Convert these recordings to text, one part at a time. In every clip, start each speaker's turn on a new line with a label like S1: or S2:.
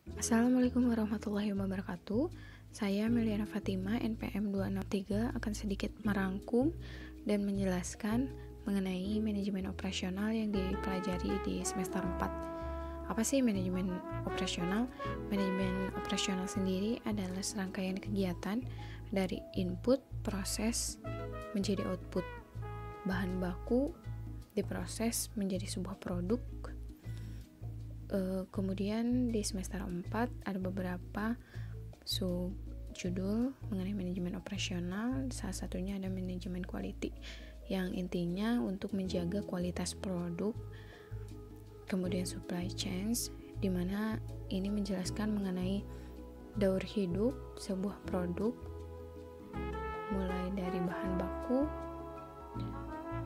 S1: Assalamualaikum warahmatullahi wabarakatuh. Saya Meliana Fatima, NPM 263, akan sedikit merangkum dan menjelaskan mengenai manajemen operasional yang dipelajari di semester 4. Apa sih manajemen operasional? Manajemen operasional sendiri adalah serangkaian kegiatan dari input, proses, menjadi output. Bahan baku diproses menjadi sebuah produk. Kemudian di semester 4 ada beberapa subjudul mengenai manajemen operasional. Salah satunya ada manajemen quality, yang intinya untuk menjaga kualitas produk. Kemudian supply chains, di mana ini menjelaskan mengenai daur hidup sebuah produk, mulai dari bahan baku,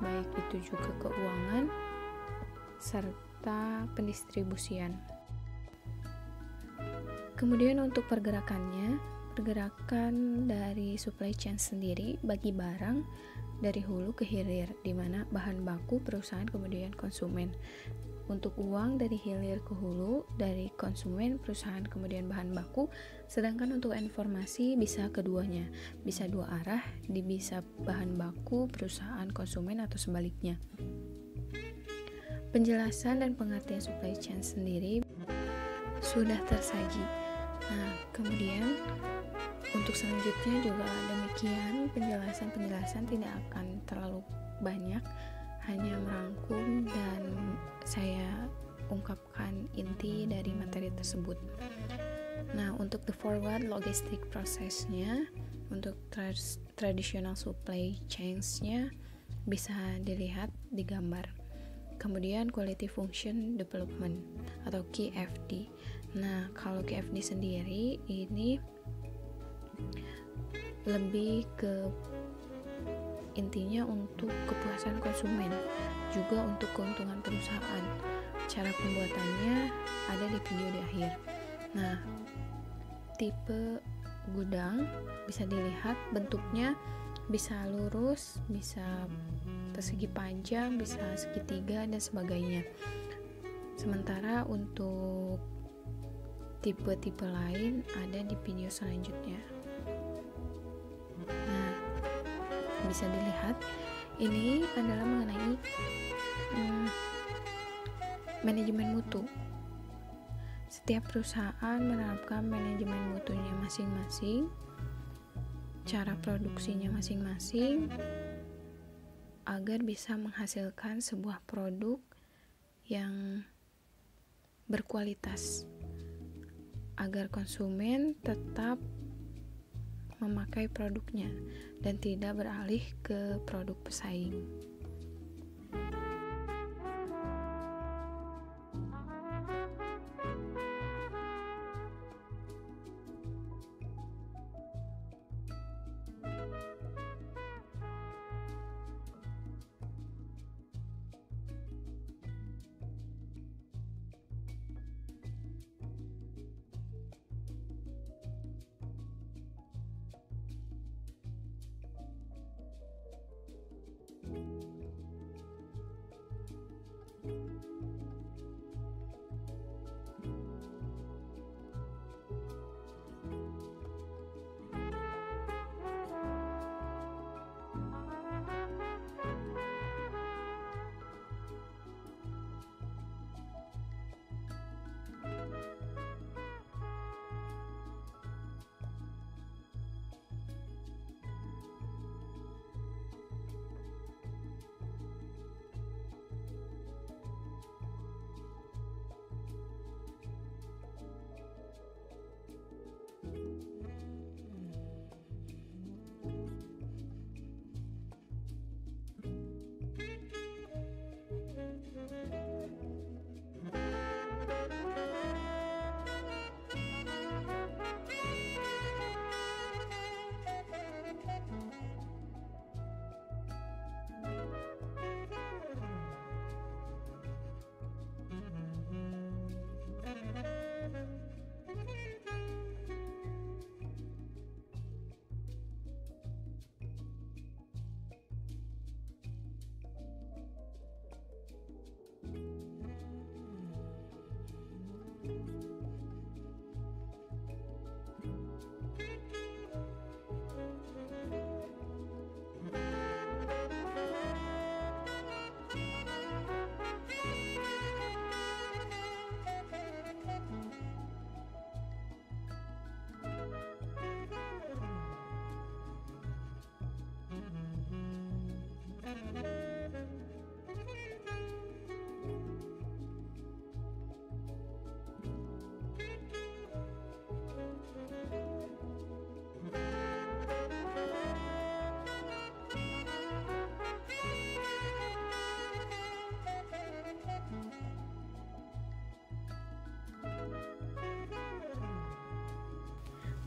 S1: baik itu juga keuangan, serta pendistribusian. Kemudian untuk pergerakan dari supply chain sendiri bagi barang dari hulu ke hilir, di mana bahan baku perusahaan kemudian konsumen. Untuk uang dari hilir ke hulu, dari konsumen perusahaan kemudian bahan baku. Sedangkan untuk informasi bisa keduanya, bisa dua arah, bisa bahan baku perusahaan konsumen atau sebaliknya. Penjelasan dan pengertian supply chain sendiri sudah tersaji. Nah, kemudian untuk selanjutnya juga demikian, penjelasan tidak akan terlalu banyak, hanya merangkum dan saya ungkapkan inti dari materi tersebut. Nah, untuk the forward logistic prosesnya, untuk traditional supply chains-nya bisa dilihat di gambar. Kemudian quality function development atau QFD. Nah, kalau QFD sendiri ini lebih ke intinya untuk kepuasan konsumen, juga untuk keuntungan perusahaan. Cara pembuatannya ada di video di akhir. Nah, tipe gudang bisa dilihat bentuknya, bisa lurus, bisa persegi panjang, bisa segitiga, dan sebagainya. Sementara untuk tipe-tipe lain ada di video selanjutnya. Nah, bisa dilihat ini adalah mengenai manajemen mutu. Setiap perusahaan menerapkan manajemen mutunya masing-masing, cara produksinya masing-masing, agar bisa menghasilkan sebuah produk yang berkualitas, agar konsumen tetap memakai produknya dan tidak beralih ke produk pesaing.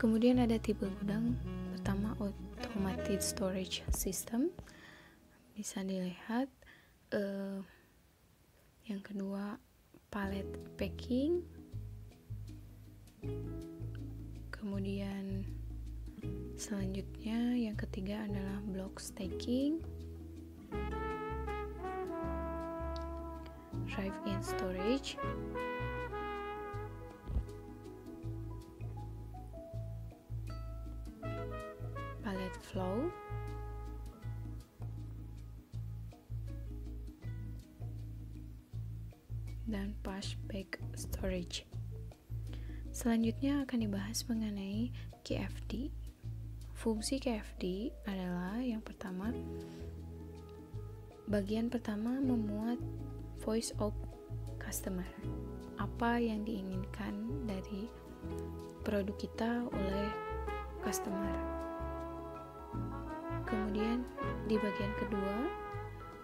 S1: Kemudian ada tipe gudang. Pertama, automated storage system, bisa dilihat. Yang kedua, pallet packing. Kemudian selanjutnya yang ketiga adalah block stacking, drive-in storage, pallet flow, dan pushback storage. Selanjutnya akan dibahas mengenai KFD. Fungsi KFD adalah yang pertama, bagian pertama memuat voice of customer. Apa yang diinginkan dari produk kita oleh customer. Kemudian di bagian kedua,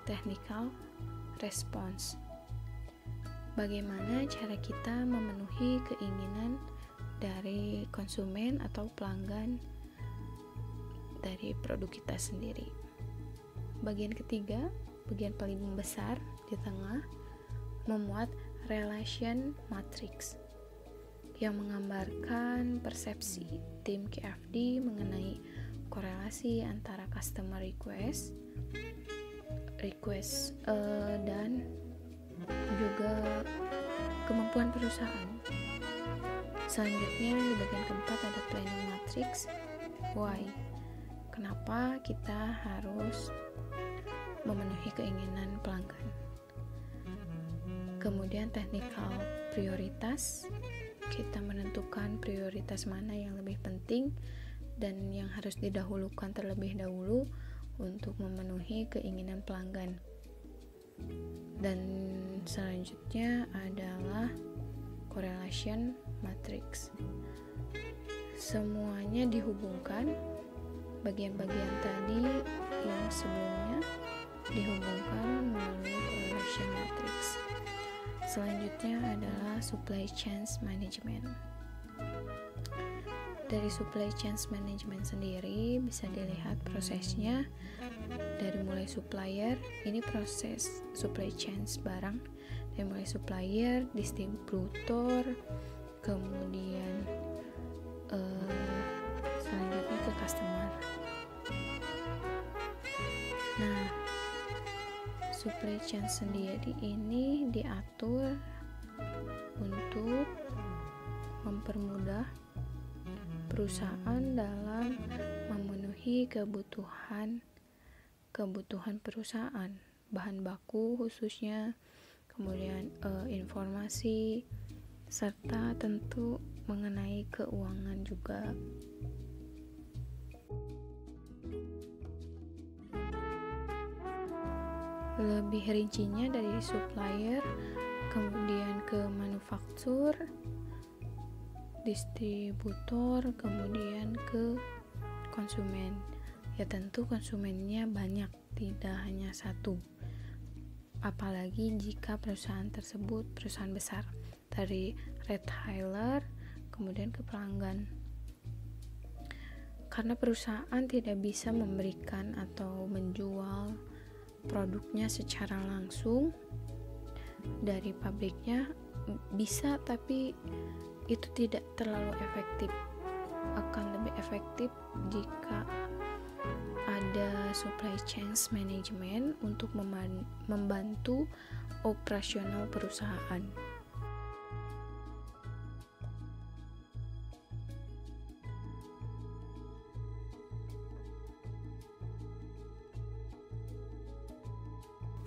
S1: technical response. Bagaimana cara kita memenuhi keinginan dari konsumen atau pelanggan dari produk kita sendiri. Bagian ketiga, bagian paling besar di tengah, memuat relation matrix yang menggambarkan persepsi tim KFD mengenai korelasi antara customer request dan juga kemampuan perusahaan. Selanjutnya di bagian keempat ada planning matrix. Why? Kenapa kita harus memenuhi keinginan pelanggan? Kemudian technical prioritas. Kita menentukan prioritas mana yang lebih penting dan yang harus didahulukan terlebih dahulu untuk memenuhi keinginan pelanggan. Dan selanjutnya adalah correlation matrix. Semuanya dihubungkan, bagian-bagian tadi yang sebelumnya dihubungkan melalui correlation matrix. Selanjutnya adalah supply chain management. Dari supply chain management sendiri bisa dilihat prosesnya dari mulai supplier, ini proses supply chain barang, dari mulai supplier, distributor, kemudian selanjutnya ke customer. Nah, supply chain sendiri ini diatur untuk mempermudah perusahaan dalam memenuhi kebutuhan perusahaan, bahan baku khususnya, kemudian informasi, serta tentu mengenai keuangan juga. Lebih rincinya dari supplier, kemudian ke manufaktur, distributor, kemudian ke konsumen. Ya tentu konsumennya banyak, tidak hanya satu. Apalagi jika perusahaan tersebut perusahaan besar, dari retailer kemudian ke pelanggan. Karena perusahaan tidak bisa memberikan atau menjual produknya secara langsung dari pabriknya, bisa, tapi itu tidak terlalu efektif. Akan lebih efektif jika ada supply chain management untuk membantu operasional perusahaan.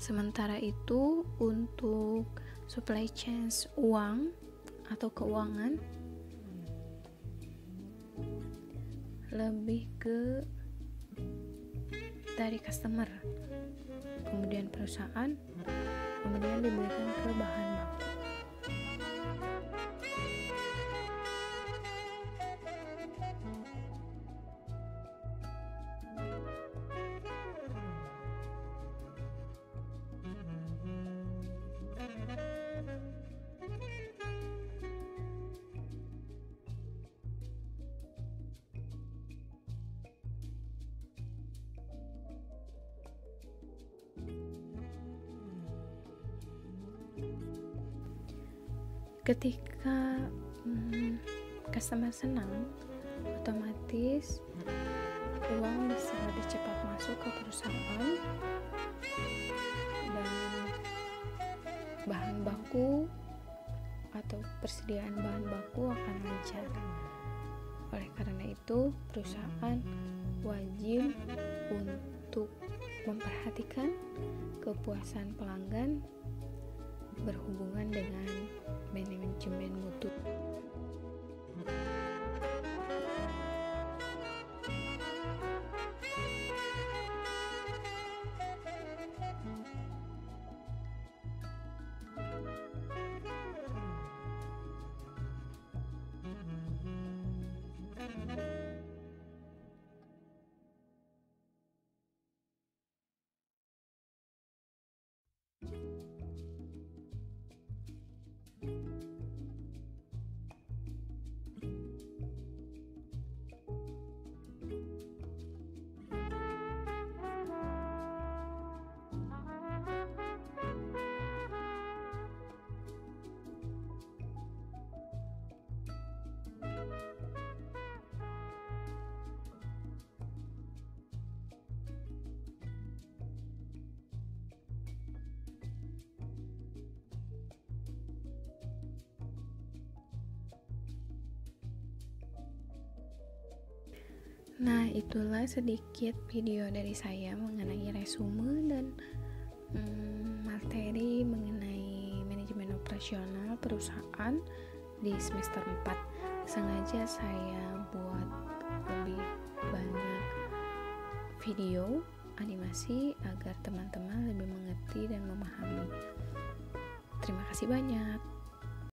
S1: Sementara itu untuk supply chain uang atau keuangan lebih ke dari customer, kemudian perusahaan, kemudian diberikan ke bahan baku. Ketika customer senang, otomatis uang bisa lebih cepat masuk ke perusahaan dan bahan baku atau persediaan bahan baku akan lancar. Oleh karena itu, perusahaan wajib untuk memperhatikan kepuasan pelanggan berhubungan dengan manajemen mutu. Nah, itulah sedikit video dari saya mengenai resume dan materi mengenai manajemen operasional perusahaan di semester 4. Sengaja saya buat lebih banyak video animasi agar teman-teman lebih mengerti dan memahami. Terima kasih banyak.